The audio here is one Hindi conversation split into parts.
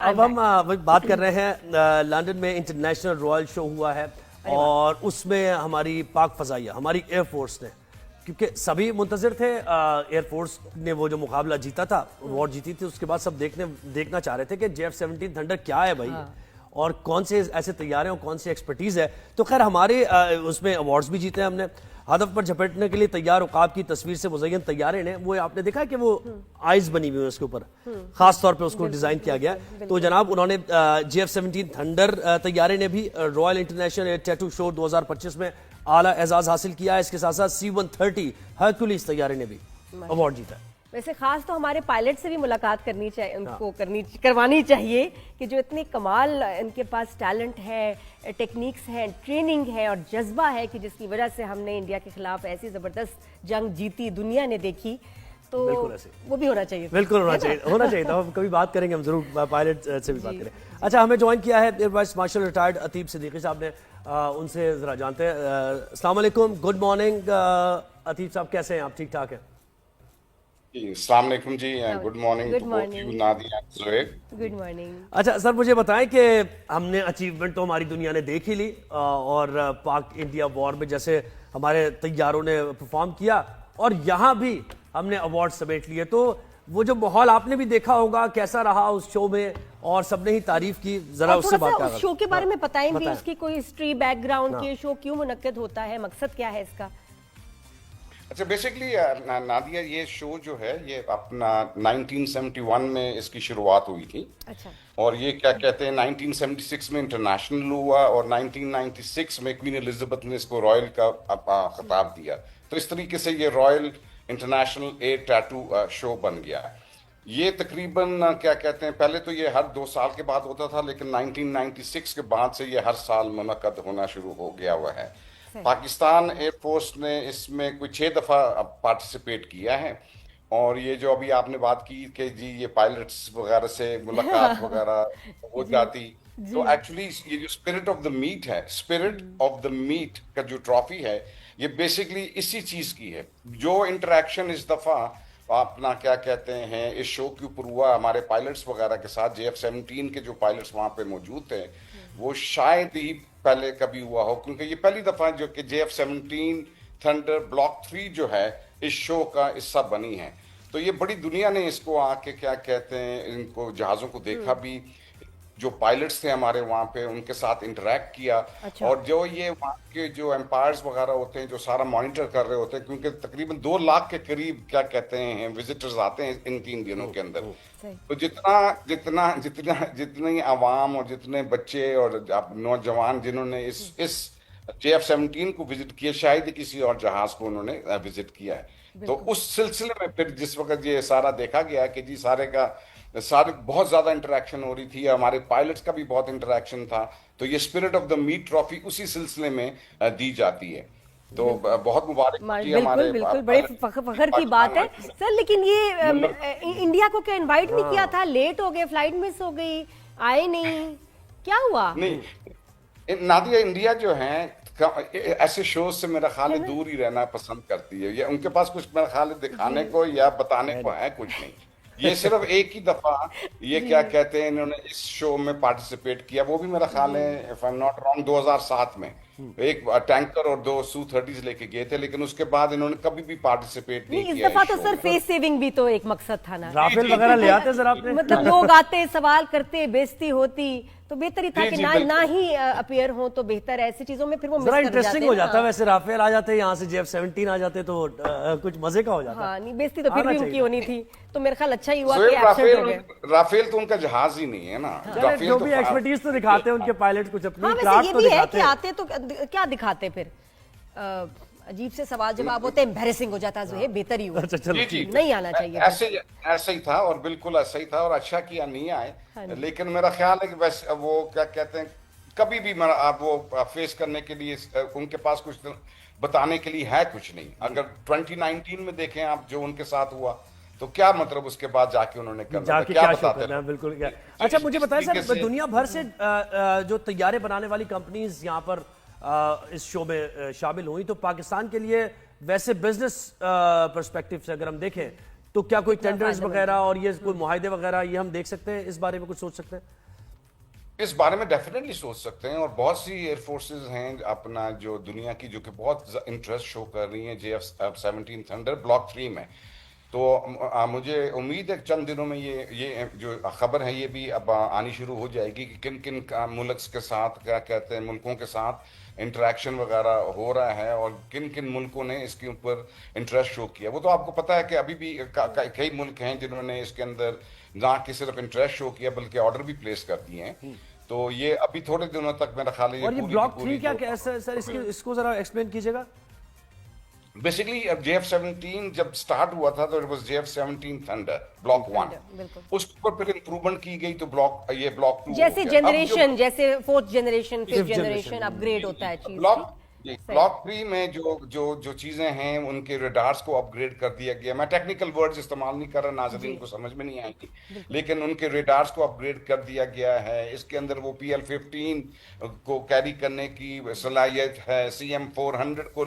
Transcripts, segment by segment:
अब हम बात कर रहे हैं लंदन में इंटरनेशनल रॉयल शो हुआ है और उसमें हमारी पाक फजाइया हमारी एयरफोर्स ने, क्योंकि सभी मुंतजर थे, एयरफोर्स ने वो जो मुकाबला जीता था, वॉर जीती थी, उसके बाद सब देखना चाह रहे थे कि JF-17 थंडर क्या है भाई, और कौन से ऐसे तैयार हैं और कौन सी एक्सपर्टीज है। तो खैर हमारे उसमें अवार्ड्स भी जीते हैं हमने। हदफ पर झपटने के लिए तैयार उकाब की तस्वीर से मुज़य्यन तैयारे ने, वो आपने देखा है कि वो आइज बनी हुई है उसके ऊपर, खास तौर पे उसको डिजाइन किया गया। तो जनाब उन्होंने JF-17 थंडर तैयारे ने भी royal international air tattoo show 2025 में आला एजाज हासिल किया है। इसके साथ साथ C-130 हरकुलिस तैयारे ने भी अवार्ड जीता है। वैसे खास तो हमारे पायलट से भी मुलाकात करनी चाहिए, उनको करवानी चाहिए कि जो इतने कमाल इनके पास टैलेंट है, टेक्निक्स हैं, ट्रेनिंग है और जज्बा है कि जिसकी वजह से हमने इंडिया के खिलाफ ऐसी जबरदस्त जंग जीती, दुनिया ने देखी, तो वो भी होना चाहिए। बिल्कुल होना चाहिए था। हम कभी बात करेंगे, हम जरूर पायलट से भी बात करें। अच्छा, हमें ज्वाइन किया है air vice marshal retired Ateeb Siddiqui साहब ने, उनसे जरा जानते हैं। अस्सलाम वालेकुम, गुड मॉर्निंग अतीब साहब, कैसे हैं आप? ठीक ठाक है? अस्सलाम वालेकुम जी, good morning to both you Nadia and Zuhaib. Good morning. अच्छा सर, मुझे बताएं कि हमने अचीवमेंट तो हमारी दुनिया ने देख ही ली, और पाक इंडिया वॉर में जैसे हमारे तैयारों ने परफॉर्म किया और यहाँ भी हमने अवार्ड समेट लिए, तो वो जो माहौल आपने भी देखा होगा, कैसा रहा उस शो में, और सबने ही तारीफ की, जरा उससे बात करें। उस शो के बारे में बताएं भी, उसकी कोई हिस्ट्री, बैकग्राउंड, के शो क्यों मुनक्किद होता है, मकसद क्या है इसका? अच्छा, बेसिकली नादिया, ये शो जो है ये अपना 1971 में इसकी शुरुआत हुई थी। अच्छा। और ये क्या कहते हैं 1976 में इंटरनेशनल हुआ और 1996 में क्वीन एलिजाबेथ ने इसको रॉयल का खिताब दिया। तो इस तरीके से ये royal international air tattoo show बन गया। ये तकरीबन क्या कहते हैं, पहले तो ये हर 2 साल के बाद होता था, लेकिन 1996 के बाद से ये हर साल मुनक्कद होना शुरू हो गया हुआ है। पाकिस्तान एयरफोर्स ने इसमें कोई 6 दफा पार्टिसिपेट किया है। और ये जो अभी आपने बात की कि जी ये पायलट्स वगैरह से मुलाकात वगैरह हो जाती, तो एक्चुअली ये जो स्पिरिट ऑफ द मीट है, स्पिरिट ऑफ द मीट का जो ट्रॉफी है, ये बेसिकली इसी चीज की है। जो इंटरेक्शन इस दफा अपना क्या कहते हैं इस शो के ऊपर हुआ हमारे पायलट्स वगैरह के साथ, JF-17 के जो पायलट्स वहां पे मौजूद थे, वो शायद ही पहले कभी हुआ हो, क्योंकि ये पहली दफा जो कि JF-17 थंडर ब्लॉक 3 जो है इस शो का हिस्सा बनी है। तो ये बड़ी दुनिया ने इसको आके क्या कहते हैं इनको जहाजों को देखा भी, जो पायलट्स थे हमारे वहां पे उनके साथ इंटरेक्ट किया। अच्छा। और जो ये वहाँ के जो एम्पायर्स वगैरह होते हैं जो सारा मॉनिटर कर रहे होते हैं, क्योंकि तकरीबन 2 लाख के करीब क्या कहते हैं विजिटर्स आते हैं इन 3 दिनों के अंदर। तो जितनी आवाम और जितने बच्चे और नौजवान जिन्होंने इस JF-17 को विजिट किया, शायद ही किसी और जहाज को उन्होंने विजिट किया है। तो उस सिलसिले में फिर जिस वक्त ये सारा देखा गया कि जी सारे बहुत ज्यादा इंटरेक्शन हो रही थी, हमारे पायलट्स का भी बहुत इंटरेक्शन था, तो ये spirit of the meet trophy उसी सिलसिले में दी जाती है। तो बहुत मुबारक बिल्कुल बिल्कुल, बड़े फखर की बात है सर। लेकिन ये इंडिया को क्या इनवाइट नहीं किया था? लेट हो गए, फ्लाइट मिस हो गई, आए नहीं, क्या हुआ? नहीं नादिया, इंडिया जो है ऐसे शोज से मेरा ख्याल है दूर ही रहना पसंद करती है। ये उनके पास कुछ मेरा ख्याल है दिखाने को या बताने को है कुछ नहीं। ये सिर्फ एक ही दफा ये क्या कहते हैं इन्होंने इस शो में पार्टिसिपेट किया, वो भी मेरा ख्याल है if I am not wrong 2007 में एक टैंकर और 2 Su-30s लेके गए थे, लेकिन उसके बाद इन्होंने कभी भी पार्टिसिपेट नहीं किया। इस दफा तो सर फेस सेविंग भी तो एक मकसद था ना, राफेल वगैरह ले आते सर आपने, मतलब लोग आते, सवाल करते, बेइज्जती होती, तो बेहतर ही था कि ना ही अपीयर हो तो बेहतर है। ऐसी चीजों में फिर वो जरा इंटरेस्टिंग हो जाता है। वैसे राफेल आ जाते, यहाँ से JF-17 आ जाते तो कुछ मजे का हो जाता। हाँ, नहीं बेइज्जती तो फिर भी उनकी होनी थी, तो मेरे ख्याल अच्छा ही हुआ कि एब्सेंट हो गए। राफेल तो उनका जहाज ही नहीं है ना। राफेल जो भी एक्सपर्टीज तो दिखाते हैं उनके पायलट, कुछ अपनी क्राफ्ट तो दिखाते हैं। आते तो क्या दिखाते फिर? अजीब से सवाल जवाब होते, एम्बैरेसिंग हो जाता है, बेहतर ही हुआ। नहीं आना चाहिए। ऐसे ही था और बिल्कुल ऐसा ही था, और अच्छा किया नहीं आए। लेकिन मेरा ख्याल है कि वैसे वो क्या कहते हैं कभी भी आप वो फेस करने के लिए उनके पास कुछ बताने के लिए है कुछ नहीं। अगर 2019 में देखें आप जो उनके साथ हुआ, तो क्या मतलब उसके बाद जाके उन्होंने करना क्या बताते हैं? बिल्कुल क्या। अच्छा मुझे बताएं सर, दुनिया भर से जो तैयारे बनाने वाली कंपनीज यहाँ पर इस शो में शामिल हुई, तो पाकिस्तान के लिए वैसे बिजनेस पर्सपेक्टिव से अगर हम देखें तो क्या कोई टेंडर्स वगैरह और ये कोई मुआहदे वगैरह ये हम देख सकते हैं, इस बारे में कुछ सोच सकते हैं? इस बारे में डेफिनेटली सोच सकते हैं, और बहुत सी एयरफोर्सेज हैं अपना जो दुनिया की जो कि बहुत इंटरेस्ट शो कर रही हैं JF-17 थंडर ब्लॉक 3 में। तो मुझे उम्मीद है चंद दिनों में ये जो खबर है ये भी अब आनी शुरू हो जाएगी कि किन किन मुल्क के साथ, क्या कहते हैं, मुल्कों के साथ इंटरेक्शन वगैरह हो रहा है और किन किन मुल्कों ने इसके ऊपर इंटरेस्ट शो किया। वो तो आपको पता है कि अभी भी कई मुल्क हैं जिन्होंने इसके अंदर ना कि सिर्फ इंटरेस्ट शो किया बल्कि ऑर्डर भी प्लेस कर दिए हैं। तो ये अभी थोड़े दिनों तक मेरा ख्याल है और ये ब्लॉक 3 क्या क्या सर, इसको जरा एक्सप्लेन कीजिएगा। बेसिकली JF-17 जब स्टार्ट हुआ था तो it was JF-17 thunder block 1, उसके ऊपर फिर इंप्रूवमेंट की गई तो ब्लॉक 2 जैसे जनरेशन, जैसे 4th generation 5th generation upgrade होता है चीज। ब्लॉक 3 में जो चीजें हैं उनके रेडार्स को अपग्रेड कर दिया गया। मैं टेक्निकल वर्ड्स इस्तेमाल नहीं कर रहा, नाज़रीन को समझ में नहीं आएगी, लेकिन उनके रेडार्स को अपग्रेड कर दिया गया है। इसके अंदर वो PL-15 को कैरी करने की सलाहियत है, CM-400 को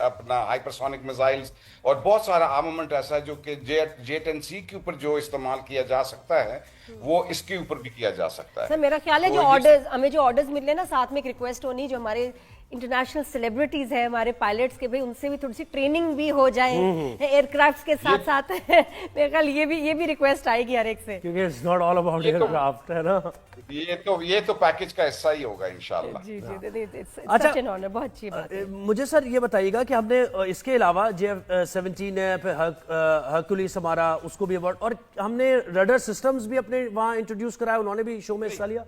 अपना हाइपरसोनिक मिसाइल्स और बहुत सारा आर्मामेंट ऐसा है जो कि J-10C के ऊपर जो इस्तेमाल किया जा सकता है वो इसके ऊपर भी किया जा सकता है। सर मेरा ख्याल है जो ऑर्डर्स हमें जो ऑर्डर्स मिले ना, साथ में एक रिक्वेस्ट होनी जो हमारे इंटरनेशनल सेलिब्रिटीज है, हमारे पायलट्स के, भाई उनसे भी थोड़ी सी ट्रेनिंग भी हो जाए एयरक्राफ्ट्स के साथ साथ। मेरे ख्याल ये भी रिक्वेस्ट आएगी हर एक से, क्योंकि it's not all about aircraft, है ना। ये तो पैकेज का हिस्सा ही होगा इंशाल्लाह। जी जी, अच्छा, सच एन ऑनर, बहुत अच्छी बात है। मुझे सर ये बताइएगा कि हमने इसके अलावा JF-17 है, फिर हरकुलिस हमारा, उसको भी अवार्ड, और हमने रडार सिस्टम्स भी अपने वहाँ इंट्रोड्यूस कराया, उन्होंने भी शो में हिस्सा लिया?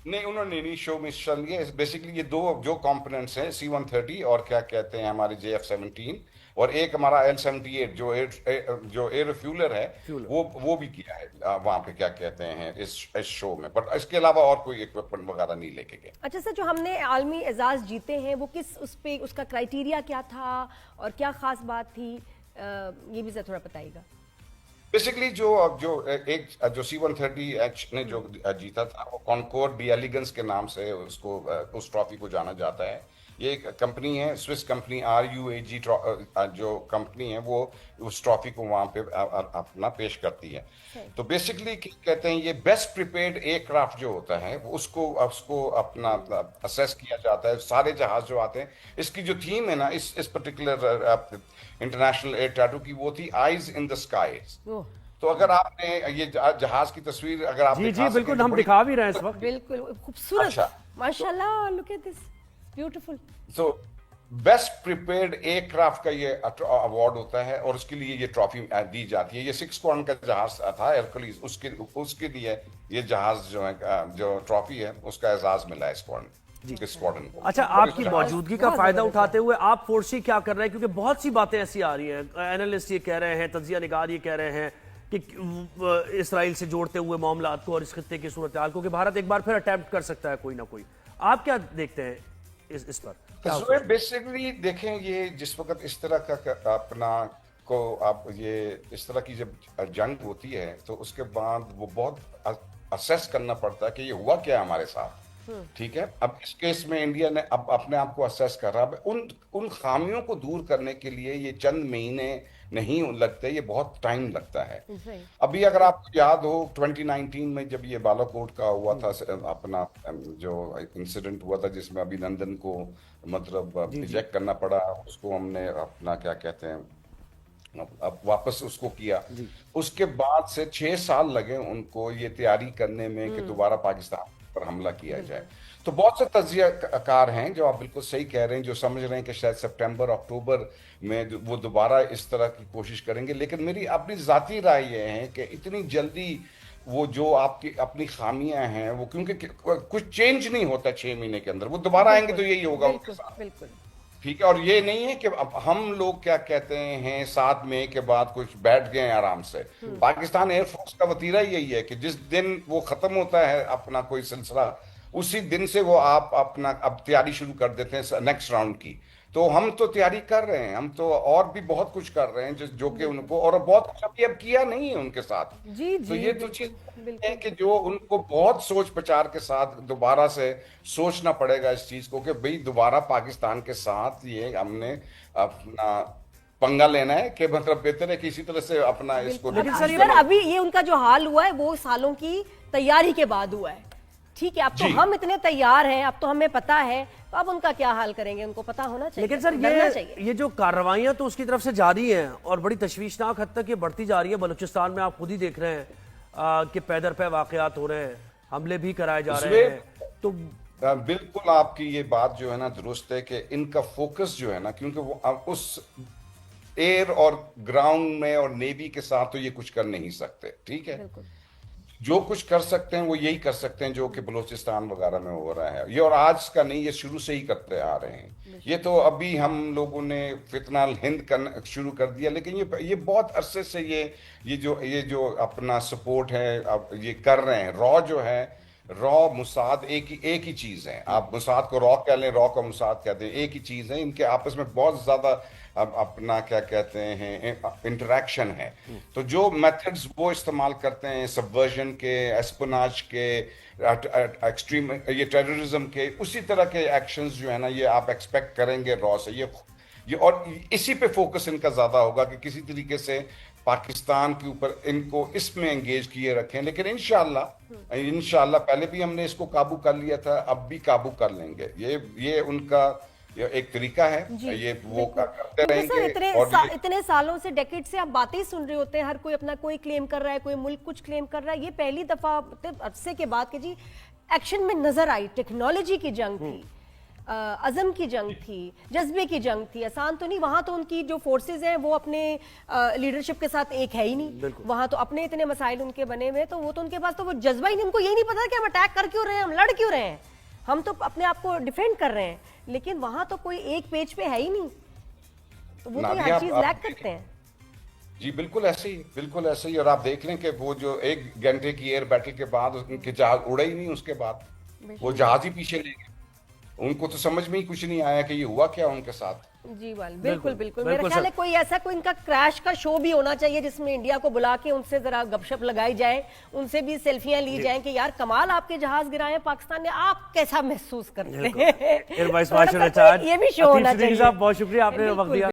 नहीं, उन्होंने नहीं शो में हिस्सा लिया। बेसिकली ये दो जो कंपोनेंट्स हैं C-130 और क्या कहते हैं हमारे JF-17, और एक हमारा L-78 जो एयर रिफ्यूलर है वो भी किया है वहां पे, क्या कहते हैं, इस शो में। बट इसके अलावा और कोई इक्विपमेंट वगैरह नहीं लेके गए। अच्छा सर, जो हमने आलमी एजाज जीते हैं वो किस उस पे, उसका क्राइटेरिया क्या था और क्या खास बात थी, ये भी जरा थोड़ा बताइएगा। बेसिकली जो C-130H ने जो जीता था वो कॉनकोर्ड डी एलिगेंस के नाम से उसको उस ट्रॉफी को जाना जाता है। ये एक कंपनी है, स्विस कंपनी RUAG जो कंपनी है वो उस ट्रॉफी को वहां पे अपना पेश करती है। तो बेसिकली कहते हैं ये बेस्ट प्रिपेयर्ड एयरक्राफ्ट जो होता है वो उसको अपना असेस किया जाता है। सारे जहाज जो आते हैं, इसकी जो थीम है ना इस पर्टिकुलर इंटरनेशनल एयर टैटू की, वो थी आईज इन द स्काईज। तो अगर आपने ये जहाज की तस्वीर अगर आप जी बिल्कुल, हम दिखा भी रहे हैं इस वक्त, बिल्कुल खूबसूरत, माशाल्लाह, look at this, beautiful. So best prepared aircraft का ये अवार्ड होता है और उसके लिए ये ट्रॉफी दी जाती है। ये 6 टन का जहाज था हरकुलिस, उसके लिए ये जहाज जो है, जो ट्रॉफी है, उसका एजाज मिला है स्क्वाड्रन को। अच्छा, आपकी मौजूदगी का फायदा उठाते हुए आप फोर्सी क्या कर रहे हैं, क्योंकि बहुत सी बातें ऐसी आ रही हैं, एनालिस्ट ये कह रहे हैं, तज्जिया निगार ये कह रहे हैं कि इसराइल से जोड़ते हुए मामलात को और इस खित्ते की सूरत हाल को कि भारत एक बार फिर अटेम्प्ट कर सकता है कोई ना कोई। आप क्या देखते हैं इस पर? बेसिकली देखें, ये जिस वक्त इस तरह का अपना को आप ये इस तरह की जब जंग होती है तो उसके बाद वो बहुत असेस करना पड़ता है कि ये हुआ क्या हमारे साथ। ठीक है, अब इस केस में इंडिया ने अब अपने आप को असेस कर रहा है। उन खामियों को दूर करने के लिए ये चंद महीने नहीं लगते, ये बहुत टाइम लगता है। अभी अगर आपको याद हो 2019 में जब ये बालाकोट का हुआ था अपना जो इंसिडेंट हुआ था जिसमें अभिनंदन को मतलब रिजेक्ट करना पड़ा, उसको हमने अपना क्या कहते हैं अब वापस उसको किया। उसके बाद से 6 साल लगे उनको ये तैयारी करने में कि दोबारा पाकिस्तान पर हमला किया जाए। तो बहुत से तज्जियाकार हैं जो आप बिल्कुल सही कह रहे हैं, जो समझ रहे हैं कि शायद सितंबर अक्टूबर में वो दोबारा इस तरह की कोशिश करेंगे। लेकिन मेरी अपनी जाती राय ये है कि इतनी जल्दी वो जो आपकी अपनी खामियां हैं वो, क्योंकि कुछ चेंज नहीं होता 6 महीने के अंदर, वो दोबारा आएंगे तो यही होगा उनके साथ। ठीक है, और ये नहीं है कि अब हम लोग क्या कहते हैं 7 मई के बाद कुछ बैठ गए आराम से। पाकिस्तान एयरफोर्स का वतीरा यही है कि जिस दिन वो खत्म होता है अपना कोई सिलसिला, उसी दिन से वो आप अपना अब तैयारी शुरू कर देते हैं नेक्स्ट राउंड की। तो हम तो तैयारी कर रहे हैं, हम तो और भी बहुत कुछ कर रहे हैं जो कि उनको, और बहुत कुछ अभी अब किया नहीं है उनके साथ। तो ये तो चीज है कि जो उनको बहुत सोच विचार के साथ दोबारा से सोचना पड़ेगा इस चीज को कि भाई दोबारा पाकिस्तान के साथ ये हमने अपना पंगा लेना है कि मतलब बेहतर है कि इसी तरह से अपना इसको लेकिन सर, सर अभी ये उनका जो हाल हुआ है वो सालों की तैयारी के बाद हुआ है। ठीक है, अब तो जी। हम इतने तैयार हैं, अब तो हमें पता है, तो अब उनका क्या हाल करेंगे, उनको पता होना चाहिए। लेकिन सर डरना चाहिए। ये जो कार्रवाइयां तो उसकी तरफ से जारी हैं और बड़ी तशवीशनाक हद तक ये बढ़ती जा रही है। बलूचिस्तान में आप खुद ही देख रहे हैं कि पैदर पे वाकयात हो रहे हैं, हमले भी कराए जा रहे हैं। तो बिल्कुल आपकी ये बात जो है ना दुरुस्त है कि इनका फोकस जो है ना, क्योंकि वो अब उस एयर और ग्राउंड में और नेवी के साथ तो ये कुछ कर नहीं सकते, ठीक है। जो कुछ कर सकते हैं वो यही कर सकते हैं जो कि बलूचिस्तान वगैरह में हो रहा है। ये और आज का नहीं, ये शुरू से ही करते आ रहे हैं। ये तो अभी हम लोगों ने फितना हिंद करना शुरू कर दिया, लेकिन ये बहुत अरसे से ये जो अपना सपोर्ट है अब ये कर रहे हैं। रॉ जो है, रॉ मुसाद एक ही चीज है। आप मुसाद को रॉ कह लें, रॉ को मुसाद कहते हैं, एक ही चीज है। इनके आपस में बहुत ज्यादा अपना क्या कहते हैं इंटरेक्शन है। तो जो मेथड्स वो इस्तेमाल करते हैं सबवर्जन के, एस्पिनाज के, एक्सट्रीम ये टेररिज्म के, उसी तरह के एक्शंस जो है ना ये आप एक्सपेक्ट करेंगे रॉ से। ये और इसी पे फोकस इनका ज्यादा होगा कि किसी तरीके से पाकिस्तान के ऊपर इनको इसमें एंगेज किए रखें। लेकिन इंशाल्लाह पहले भी हमने इसको काबू कर लिया था, अब भी काबू कर लेंगे। ये उनका एक तरीका है, ये वो करते रहेंगे। और इतने सालों से, डेकेड से आप बातें ही सुन रहे होते हैं, हर कोई अपना कोई क्लेम कर रहा है, कोई मुल्क कुछ क्लेम कर रहा है। ये पहली दफा अरसे के बाद के जी एक्शन में नजर आई। टेक्नोलॉजी की जंग थी, अज़म की जंग थी, जज्बे की जंग थी। आसान तो नहीं, वहां तो उनकी जो फोर्सेज हैं वो अपने लीडरशिप के साथ एक है ही नहीं। वहां तो अपने इतने मसाइल उनके बने हुए, तो वो तो उनके पास तो वो जज्बा ही नहीं। उनको यही नहीं पता कि हम अटैक कर क्यों रहे हैं, हम लड़ क्यों रहे हैं, हम तो अपने आप को डिफेंड कर रहे हैं। लेकिन वहां तो कोई एक पेज पे है ही नहीं, तो वो तो हर चीज लैक करते हैं। जी बिल्कुल ऐसे ही। और आप देख लें कि वो जो 1 घंटे की एयर बैटल के बाद उनके जहाज उड़े ही नहीं, उसके बाद वो जहाज ही पीछे ले गए। उनको तो समझ में ही कुछ नहीं आया कि ये हुआ क्या उनके साथ। जी बिल्कुल मेरा ख्याल है कोई ऐसा कोई इनका क्रैश का शो भी होना चाहिए जिसमें इंडिया को बुला के उनसे जरा गपशप लगाई जाए, उनसे भी सेल्फियां ली जाएं कि यार कमाल आपके जहाज गिराए पाकिस्तान ने, आप कैसा महसूस करते हैं। ये भी शो होना चाहिए। बहुत शुक्रिया, आपने वक्त दिया।